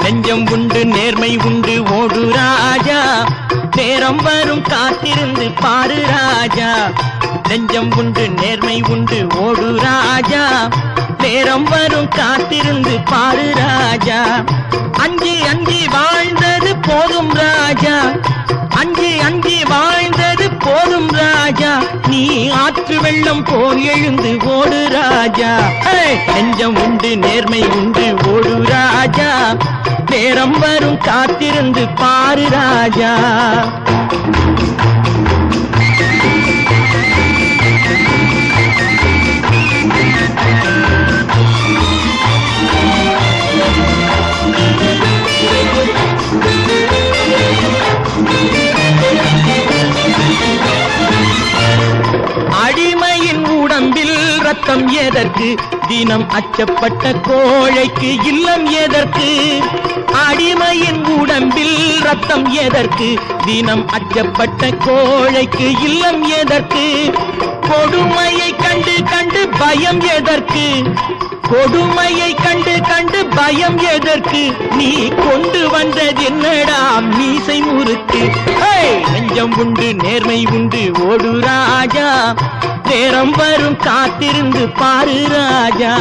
நெஞ்சம் உண்டு நேர்மை உண்டு ஓடு ராஜா, நேரம் வரும் காத்திருந்து பாரு ராஜா. நெஞ்சம் உண்டு நேர்மை உண்டு ஓடு ராஜா, நேரம் வரும் காத்திருந்து பாரு ராஜா. அஞ்சி அஞ்சி வாழ்ந்தது போதும் ராஜா, அஞ்சி அஞ்சி வாழ்ந்தது போதும் ராஜா. நீ ஆற்று வெள்ளம் போல் எழுந்து ஓடு ராஜா. நெஞ்சம் உண்டு நேர்மை உண்டு ஓடு ராஜா, நேரம் வரும் காத்திருந்து பாரு ராஜா. அடிமையின் உடம்பில் ரத்தம் எதற்கு, தினம் அச்சப்பட்ட கோழைக்கு இல்லம் எதற்கு. அடிமையின் உடம்பில் ரத்தம் எதற்கு, தினம் அச்சப்பட்ட கோழைக்கு இல்லம் எதற்கு. கொடுமையை கண்டு கண்டு பயம் எதற்கு, கொடுமையை கண்டு கண்டு பயம் எதற்கு. நீ கொண்டு வந்தது என்னடா மீசை முறுக்கு. நெஞ்சம் உண்டு நேர்மை உண்டு ஓடு ராஜா, நேரம் வரும் காத்திருந்து பாரு ராஜா.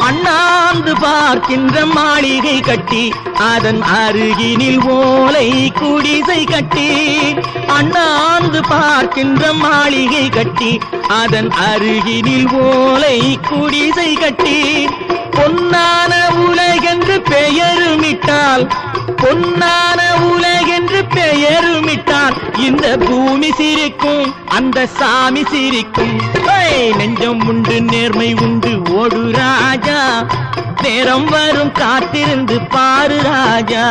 அண்ணாந்து பார்க்கின்ற மாளிகை கட்டி, அதன் அருகினில் ஓலை குடிசை கட்டி. அண்ணாந்து பார்க்கின்ற மாளிகை கட்டி, அதன் அருகினில் ஓலை குடிசை கட்டி. பொன்னான உலகென்று பெயருமிட்டால், பொன்னான உலகென்று பெயருமிட்டால் இந்த பூமி சிரிக்கும், அந்த சாமி சிரிக்கும். நெஞ்சம் உண்டு நேர்மை உண்டு ஓடு ராஜா, நேரம் வரும் காத்திருந்து பாரு ராஜா.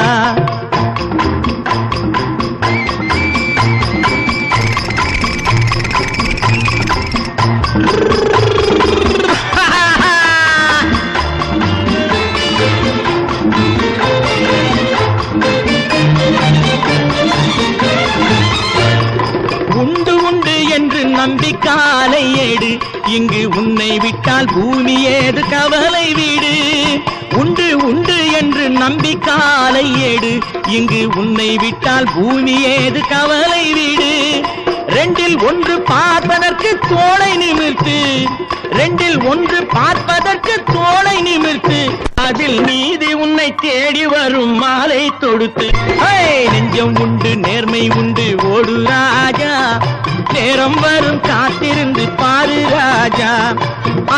உண்டு உண்டு என்று நம்பி காலை ஏடு, இங்கு உன்னை விட்டால் பூமி ஏது கவலை வீடு. உண்டு உண்டு என்று நம்பி காலை ஏடு, இங்கு உன்னை விட்டால் பூமி ஏது கவலை வீடு. ரெண்டில் ஒன்று பார்ப்பதற்கு தோளை நிமிர்த்து, ரெண்டில் ஒன்று பார்ப்பதற்கு தோளை நிமிர்த்து. அதில் நீதி உன்னை தேடி வரும் மாலை தொடுத்து. நெஞ்சம் உண்டு நேர்மை உண்டு ஓடு ராஜா, நேரம் வரும் காத்திருந்து பாரு ராஜா.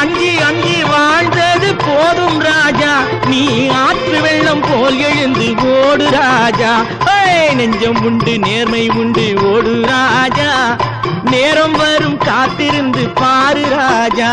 அஞ்சி அஞ்சி வாழ்ந்தது போதும் ராஜா, நீ ஆற்று வெள்ளம் போல் எழுந்து ஓடு ராஜா. நெஞ்சம் உண்டு நேர்மை உண்டு ஓடு ராஜா, நேரம் வரும் காத்திருந்து பாரு ராஜா.